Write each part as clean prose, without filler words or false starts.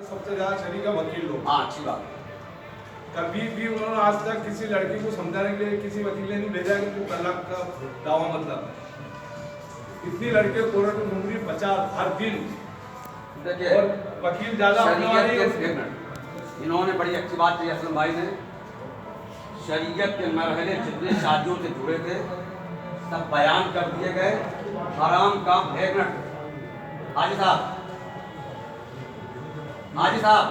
सबसे ज्यादा शरीक है वकील लोग। हाँ, अच्छी बात। कभी भी उन्होंने आज तक किसी लड़की को समझाने के लिए किसी वकील ने नहीं भेजा कि तू तलाक का दावा मतलब। इतनी लड़के कोर्ट में घूम रही 50 हर दिन। देखिए, और वकील ज्यादा इन्होंने बड़ी अच्छी बात की असलम भाई ने। शरीयत के मरहले जितने शादियों से जुड़े थे सब बयान कर दिए गए। हराम काम। एक मिनट हाजी साहब, हाजी साहब,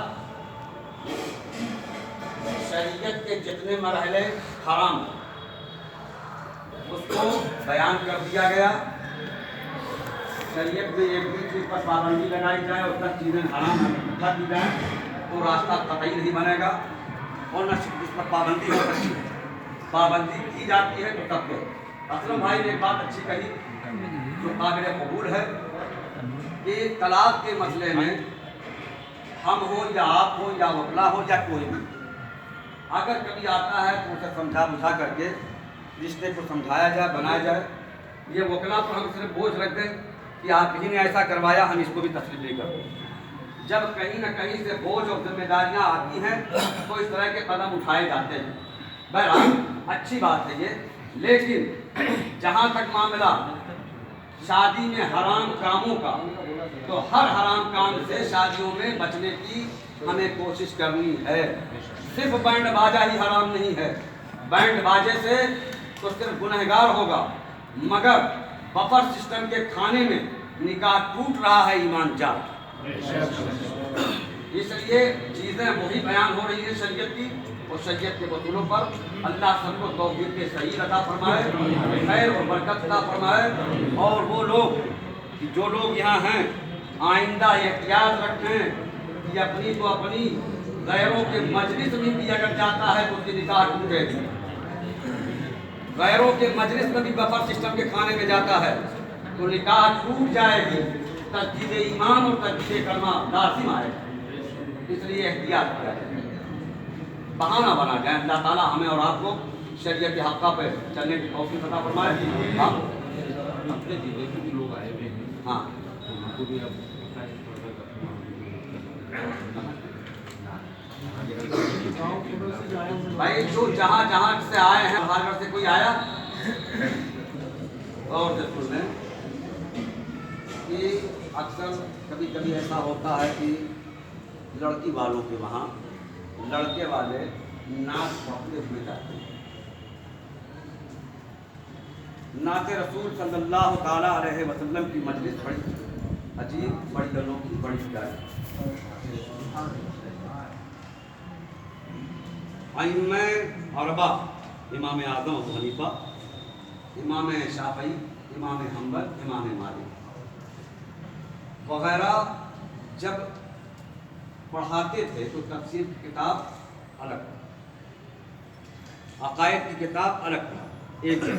शरीयत के जितने मरहले हराम उसको बयान कर दिया गया। शरीयत में एक भी चीज़ पर पाबंदी लगाई जाए और सब चीज़ें हराम कर दी जाए तो रास्ता कतई नहीं बनेगा। और न इस पर पाबंदी हो सकती है। पाबंदी की जाती है तो तब पे। असलम भाई ने एक बात अच्छी कही जो काबिल कबूल है कि तलाक के मसले में हम हो या आप हो या वकला हो या कोई भी अगर कभी आता है तो उसे समझा बुझा करके रिश्ते को समझाया जाए, बनाया जाए। ये वकला पर हम सिर्फ बोझ रख दें कि आप ही ने ऐसा करवाया, हम इसको भी तस्लीम नहीं करते। जब कहीं न कहीं से बोझ और जिम्मेदारियां आती हैं तो इस तरह के कदम उठाए जाते हैं। बहरहाल अच्छी बात है ये, लेकिन जहाँ तक मामला शादी में हराम कामों का, तो हर हराम काम से शादियों में बचने की हमें कोशिश करनी है। सिर्फ बैंड बाजा ही हराम नहीं है। बैंड बाजे से तो सिर्फ गुनहगार होगा, मगर बफर सिस्टम के खाने में निकाह टूट रहा है, ईमान जा। इसलिए चीज़ें वही बयान हो रही है शरीयत की, और शरीयत के वसूलों पर अल्लाह सबको तौफीक के सही अता फरमाए, खैर और बरकत अता फरमाए। और वो लोग जो लोग यहाँ हैं आइंदा एहतियात रखें कि अपनी तो अपनी गैरों के मजलिस में भी अगर जाता है तो उसकी निकाह टूटेगी। गैरों के मजलिस में भी बफर सिस्टम के खाने में जाता है तो निकाह टूट जाएगी। तजदीद ईमान और तजदीद कलमा लाजिम आएगा। इसलिए एहतियात करें, बहाना बना जाए। अल्लाह ताला हमें और आपको शरीयत के हक़ पे चलने की तौफीक अता फरमाए। हम अपने जिले के भी लोग आए हुए हैं। हाँ, उनको भी अब भाई जो जहाँ जहाँ से आए हैं, हर घर से कोई आया और से सुन लें कि अक्सर कभी कभी ऐसा होता है कि लड़की वालों के वहाँ लड़के वाले नाच पढ़ते हुए जाते हैं। नाते रसूल सल्लल्लाहु ताला अलैहि वसल्लम की मजलिस बड़ी अजीब, बड़ी अनोखी, बड़ी प्यारी। अइम्मा अरबा इमाम आज़म अबू हनीफा, इमाम शाफ़ी, इमाम हम्बल, इमाम मालिक वगैरह जब पढ़ाते थे तो तफसीर की किताब अलग, अक़ायद की किताब अलग एक है।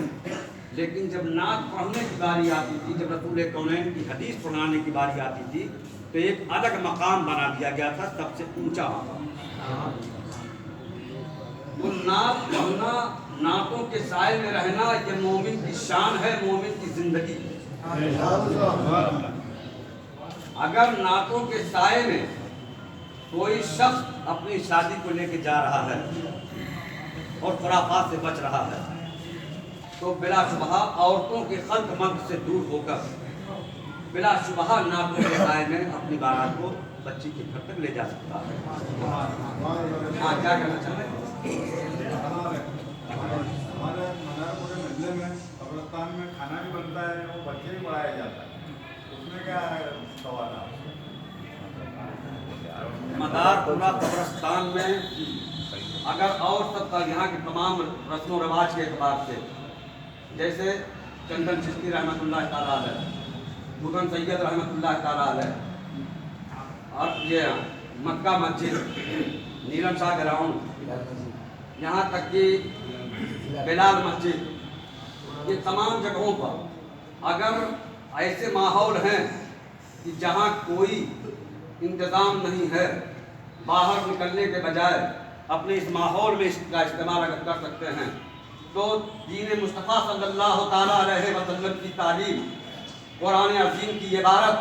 लेकिन जब नात पढ़ने की बारी आती थी, जब रसूल कौनैन की हदीस पढ़ाने की बारी आती थी तो एक अलग मकाम बना दिया गया था, सबसे ऊंचा मकाम। तो नात पढ़ना, नातों के साए में रहना, ये मोमिन की शान है, मोमिन की जिंदगी। अगर नातों के साए में कोई शख्स अपनी शादी को लेकर जा रहा है और खुराफात से बच रहा है तो बिलाशुबहा औरतों के खल्क मंद से दूर होकर बिलाशुबहा नातों के साए में अपनी बारात को बच्ची के घर तक ले जा सकता है। हाँ, क्या कहना चाह रहे हैं? हमारे मनारपुर महल्ले में कब्रिस्तान में खाना भी बनता है, वो बच्चे भी पढ़ाया जाता है, उसमें क्या है सवाल है? मदारपुरा कब्रिस्तान में अगर और सब यहाँ के तमाम रस्म व रवाज के अतबार से, जैसे चंदन चिश्ती रहमतुल्लाह ताला अलैह, मुगन सैयद रहमतुल्लाह ताला अलैह, और ये मक्का मस्जिद, नीलम शाह ग्राउंड, यहाँ तक कि बिलाल मस्जिद, ये तमाम जगहों पर अगर ऐसे माहौल हैं कि जहाँ कोई इंतज़ाम नहीं है, बाहर निकलने के बजाय अपने इस माहौल में इसका इस्तेमाल अगर कर सकते हैं तो दीन मुस्तफ़ा सल्लल्लाहु ताला अलैहि वसल्लम की तालीम, कुरान अज़ीम की इबारत,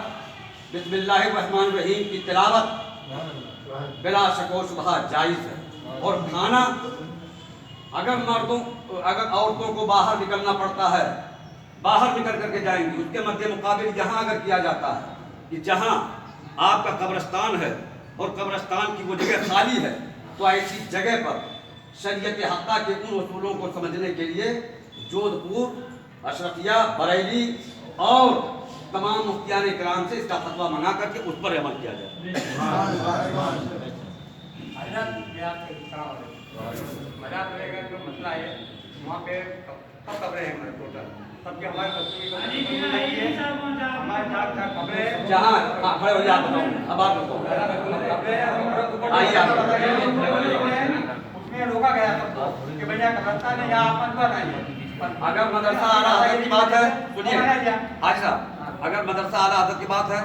बिस्मिल्लाहिर्रहमानिर्रहीम की तिलावत बिला शको शुबहा जायज है। और खाना अगर औरतों को बाहर निकलना पड़ता है, बाहर निकल करके जाएंगी, उसके मध्य मुकाबिल यहाँ अगर किया जाता है कि जहाँ आपका कब्रिस्तान है और कब्रिस्तान की वो जगह खाली है, तो ऐसी जगह पर शरीयत हक़्क़ा के उन उसूलों को समझने के लिए जोधपुर, अशरफिया, बरेली और तमाम मुफ्तियान इकराम से इसका फतवा मंगा करके उस पर अमल किया जाए। मजाक रहेगा जो मसला है वहाँ पे सब कब्रें हैं हमारे टोटल सबके हमारे कब्रें जहाँ खड़े हो जाते हैं अब बात बताओ उसमें रोका गया सबको कि भैया कब्रिस्तान है यहाँ अपन पर आइए। अगर मदरसा आला हज़रत की बात है, सुनिए हाजी साहब, अगर मदरसा आला हज़रत की बात है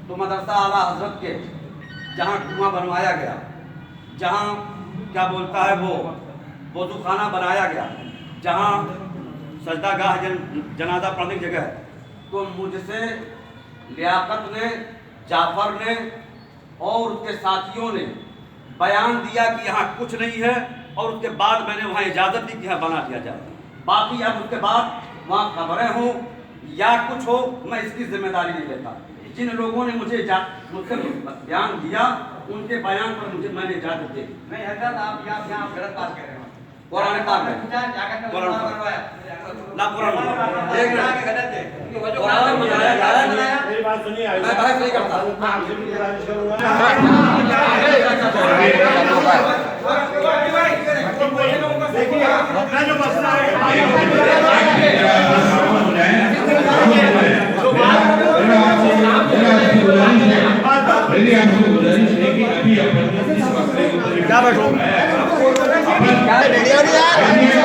तो मदरसा आला हज़रत के जहाँ कुआं बनवाया गया, जहाँ क्या बोलता है वो वज़ू खाना बनाया गया, जहाँ सजदागाह जनाजा पढ़ने की जगह है, तो मुझसे लियाकत ने, जाफर ने और उसके साथियों ने बयान दिया कि यहाँ कुछ नहीं है, और उसके बाद मैंने वहाँ इजाज़त दी कि यहाँ बना दिया जाए। बाकी अब उसके बाद वहाँ खबरें हो या कुछ हो, मैं इसकी जिम्मेदारी नहीं लेता। जिन लोगों ने मुझसे बयान दिया उनके बयान पर मैंने इजाज़त दी। नहीं हजरत आप यहाँ गलत बात कह रहे हो। कुरान पाक में कुरान ना कुरान गलत है कुरान में बताया जा रहा है। मेरी बात सुनिए, मैं बहस नहीं करता। मैं आपसे भी गुजारिश करूंगा। देखिए अपना जो मसला है क्या बैठो क्या